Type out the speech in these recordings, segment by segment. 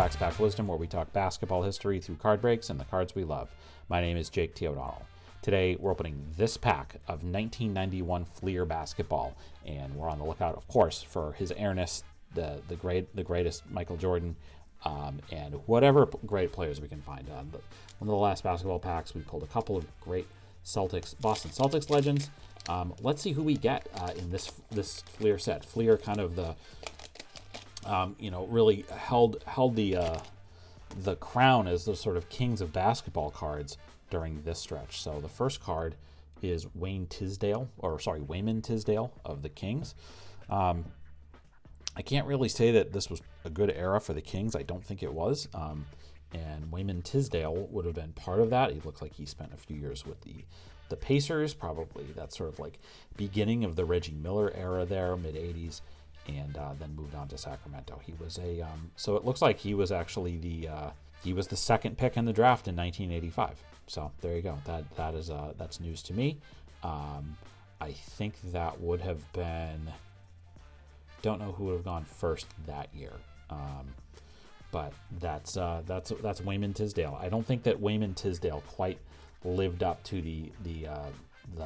Wax Pack Wisdom, where we talk basketball history through card breaks and the cards we love. My name is Jake T. O'Donnell. Today, we're opening this pack of 1991 Fleer basketball, and we're on the lookout, of course, for His Airness, the greatest Michael Jordan, and whatever great players we can find. One of the last basketball packs, we pulled a couple of great Boston Celtics legends. Let's see who we get in this Fleer set. Fleer kind of the really held the crown as the sort of kings of basketball cards during this stretch. So the first card is Wayman Tisdale of the Kings. I can't really say that this was a good era for the Kings. I don't think it was. And Wayman Tisdale would have been part of that. He looks like he spent a few years with the Pacers, probably that sort of like beginning of the Reggie Miller era there, mid-'80s. And then moved on to Sacramento. He was so it looks like he was actually he was the second pick in the draft in 1985. So there you go. That's news to me. I think that would have been, don't know who would have gone first that year. But that's Wayman Tisdale. I don't think that Wayman Tisdale quite lived up to the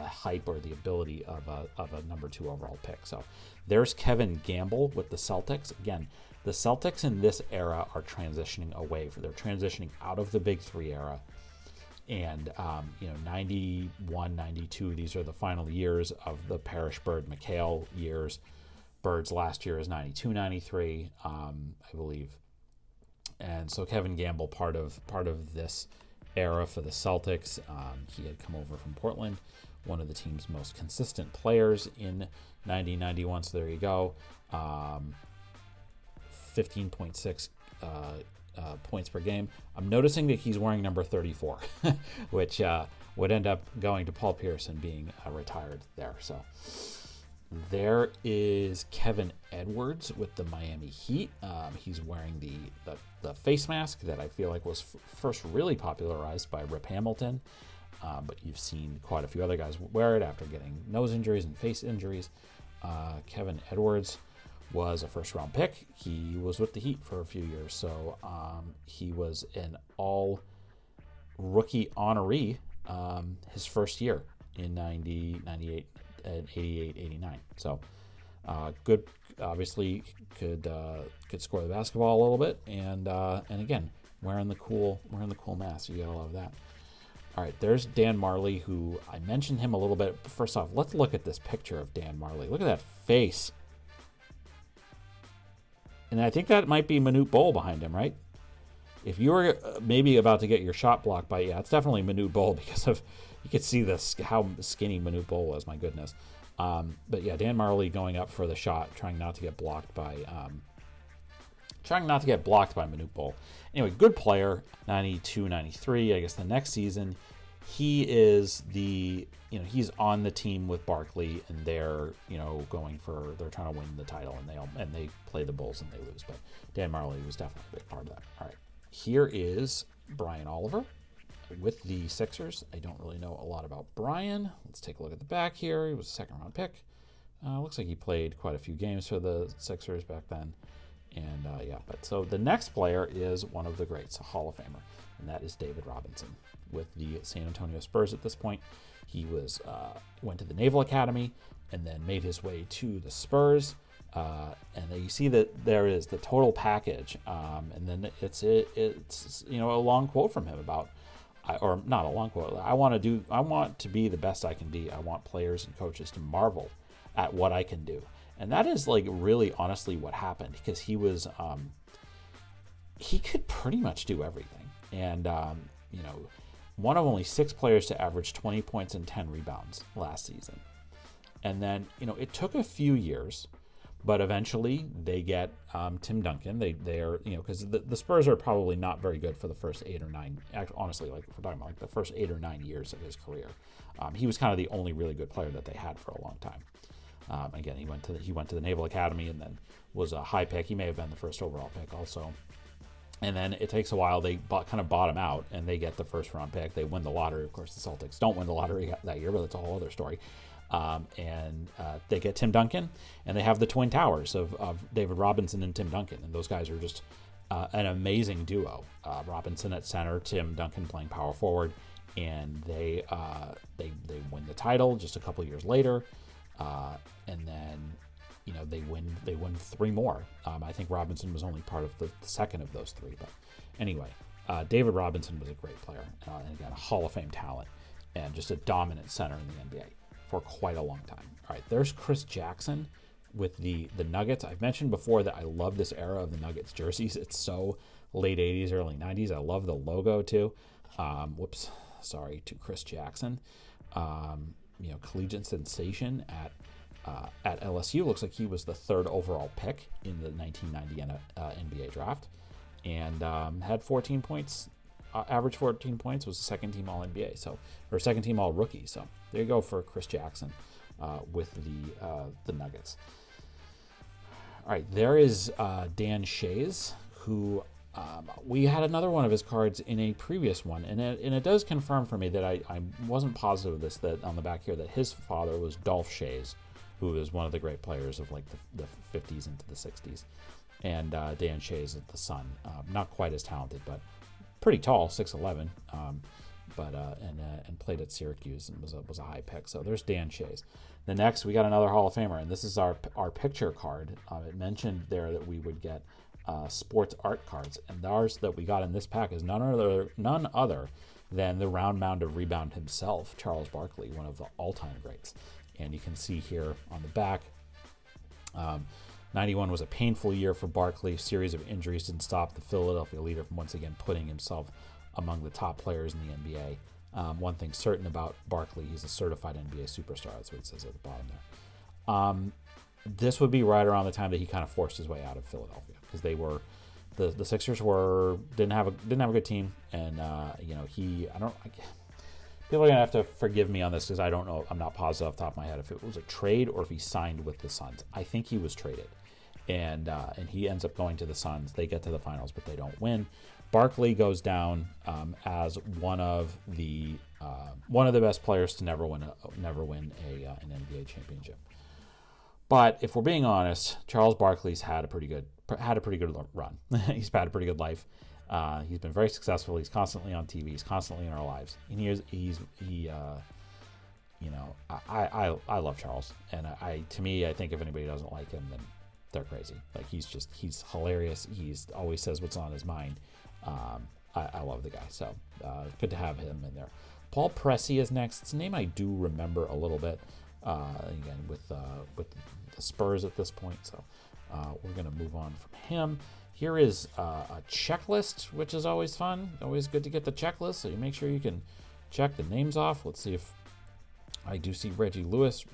hype or the ability of a number 2 overall pick. So there's Kevin Gamble with the Celtics. Again, the Celtics in this era are transitioning away. They're transitioning out of the Big Three era. And, 91, 92, these are the final years of the Parrish, Bird, McHale years. Bird's last year is 92, 93, I believe. And so Kevin Gamble, part of this era for the Celtics. He had come over from Portland, one of the team's most consistent players in 1991. So there you go. 15.6 points per game. I'm noticing that he's wearing number 34, which would end up going to Paul Pierce and being retired there. So there is Kevin Edwards with the Miami Heat. He's wearing the face mask that I feel like was first really popularized by Rip Hamilton. But you've seen quite a few other guys wear it after getting nose injuries and face injuries. Kevin Edwards was a first-round pick. He was with the Heat for a few years, so he was an all-rookie honoree his first year in 90, 98, and 88, 89. So good, obviously could score the basketball a little bit, and again wearing the cool mask. You gotta love that. All right, there's Dan Marley, who I mentioned him a little bit. First off, let's look at this picture of Dan Marley. Look at that face. And I think that might be Manute Bol behind him, right? If you were maybe about to get your shot blocked by, it's definitely Manute Bol, because of, you could see how skinny Manute Bol was, my goodness. But yeah, Dan Marley going up for the shot, trying not to get blocked by Manute Bol. Anyway, good player, 92, 93. I guess the next season, he is he's on the team with Barkley, and they're they're trying to win the title, and they play the Bulls and they lose. But Dan Marley was definitely a big part of that. All right, here is Brian Oliver with the Sixers. I don't really know a lot about Brian. Let's take a look at the back here. He was a second-round pick. Looks like he played quite a few games for the Sixers back then. And but so the next player is one of the greats, a Hall of Famer, and that is David Robinson with the San Antonio Spurs at this point. He went to the Naval Academy and then made his way to the Spurs. And then you see that there is the total package. And then it's a long quote from him about, or not a long quote. I want to be the best I can be. I want players and coaches to marvel at what I can do. And that is like really honestly what happened, because he was, he could pretty much do everything. And, one of only 6 players to average 20 points and 10 rebounds last season. And then, it took a few years, but eventually they get Tim Duncan. They are, because the Spurs are probably not very good for the first 8 or 9. Honestly, like if we're talking about like the first 8 or 9 years of his career, he was kind of the only really good player that they had for a long time. Again, he went to the Naval Academy and then was a high pick. He may have been the first overall pick also. And then it takes a while. They kind of bottom out, and they get the first round pick. They win the lottery. Of course, the Celtics don't win the lottery that year, but that's a whole other story. And they get Tim Duncan, and they have the twin towers of David Robinson and Tim Duncan. And those guys are just an amazing duo. Robinson at center, Tim Duncan playing power forward, and they win the title just a couple years later, and then they win 3 more. I think Robinson was only part of the second of those 3, but anyway, David Robinson was a great player, and again, a Hall of Fame talent, and just a dominant center in the NBA for quite a long time. All right, there's Chris Jackson with the Nuggets. I've mentioned before that I love this era of the Nuggets jerseys. It's so late 80s, early 90s. I love the logo too. To Chris Jackson. Collegiate sensation at LSU. Looks like he was the 3rd overall pick in the 1990 NBA draft, and had 14 points. Average 14 points, was a second team All NBA, or second team All Rookie. So there you go for Chris Jackson with the Nuggets. All right, there is Dan Shays, who we had another one of his cards in a previous one, and it does confirm for me that I wasn't positive of this, that on the back here, that his father was Dolph Shays, who was one of the great players of like the 50s into the 60s, and Dan Shays is the son. Not quite as talented, but pretty tall, 6'11", and played at Syracuse and was a high pick. So there's Dan Shays. The next, we got another Hall of Famer, and this is our picture card. It mentioned there that we would get sports art cards, and ours that we got in this pack is none other than the round mound of rebound himself, Charles Barkley, one of the all-time greats. And you can see here on the back, 91 was a painful year for Barkley. A series of injuries didn't stop the Philadelphia leader from once again putting himself among the top players in the NBA. One thing certain about Barkley, he's a certified NBA superstar. That's what it says at the bottom there. This would be right around the time that he kind of forced his way out of Philadelphia, because they were the Sixers didn't have a good team, and people are gonna have to forgive me on this because I don't know. I'm not positive off the top of my head if it was a trade or if he signed with the Suns. I think he was traded, and he ends up going to the Suns. They get to the finals, but they don't win. Barkley goes down as one of the best players to never win an NBA championship. But if we're being honest, Charles Barkley's had a pretty good run. He's had a pretty good life. He's been very successful. He's constantly on TV. He's constantly in our lives. And I love Charles. And to me, I think if anybody doesn't like him, then they're crazy. Like he's hilarious. He's always says what's on his mind. I love the guy. So good to have him in there. Paul Pressey is next. It's a name I do remember a little bit. Again with the Spurs at this point. So we're gonna move on from him. Here is a checklist, which is always fun. Always good to get the checklist, so you make sure you can check the names off. Let's see if I do see Reggie Lewis,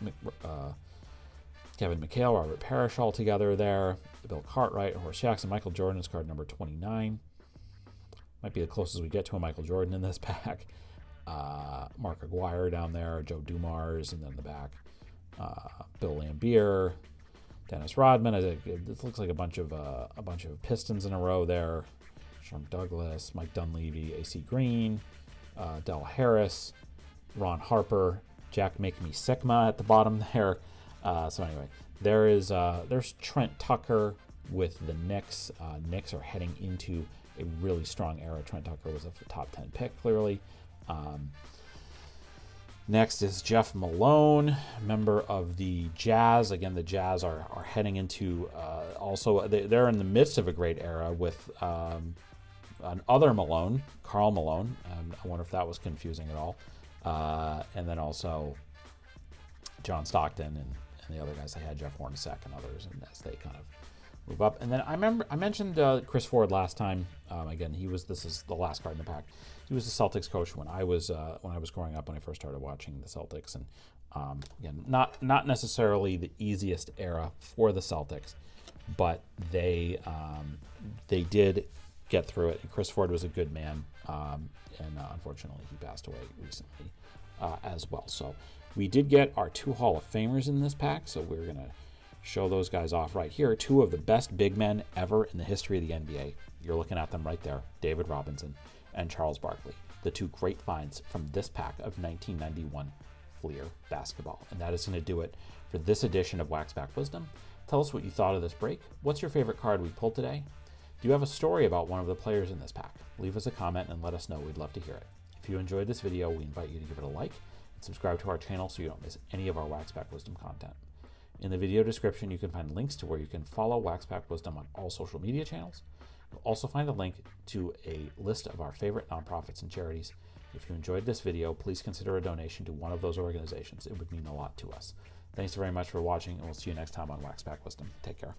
Kevin McHale, Robert Parrish all together there. Bill Cartwright, Horace Jackson, Michael Jordan is card number 29. Might be the closest we get to a Michael Jordan in this pack. Mark Aguirre down there, Joe Dumars, and then the back, Bill Laimbeer, Dennis Rodman. It looks like a bunch of Pistons in a row there. Sean Douglas, Mike Dunleavy, A.C. Green, Del Harris, Ron Harper, Jack Make Me Sigma at the bottom there. So anyway, there's Trent Tucker with the Knicks. Knicks are heading into a really strong era. Trent Tucker was a top 10 pick, clearly. Next is Jeff Malone, member of the Jazz. Again, the Jazz are heading into they're in the midst of a great era with another Malone, Karl Malone. I wonder if that was confusing at all. And then also John Stockton and the other guys. They had Jeff Hornacek and others, and as they kind of move up. And then I mentioned Chris Ford last time. Again, this is the last card in the pack. He was the Celtics coach when I was growing up, when I first started watching the Celtics, and again, not necessarily the easiest era for the Celtics, but they did get through it. And Chris Ford was a good man, and unfortunately he passed away recently as well. So we did get our 2 Hall of Famers in this pack, so we're gonna show those guys off right here. 2 of the best big men ever in the history of the NBA. You're looking at them right there, David Robinson and Charles Barkley, the 2 great finds from this pack of 1991 Fleer basketball. And that is going to do it for this edition of Waxback Wisdom. Tell us what you thought of this break. What's your favorite card we pulled today? Do you have a story about one of the players in this pack? Leave us a comment and let us know. We'd love to hear it. If you enjoyed this video, we invite you to give it a like and subscribe to our channel so you don't miss any of our Waxpack Wisdom content. In the video description, you can find links to where you can follow Waxpack Wisdom on all social media channels. You'll also find a link to a list of our favorite nonprofits and charities. If you enjoyed this video, please consider a donation to one of those organizations. It would mean a lot to us. Thanks very much for watching, and we'll see you next time on Waxpack Wisdom. Take care.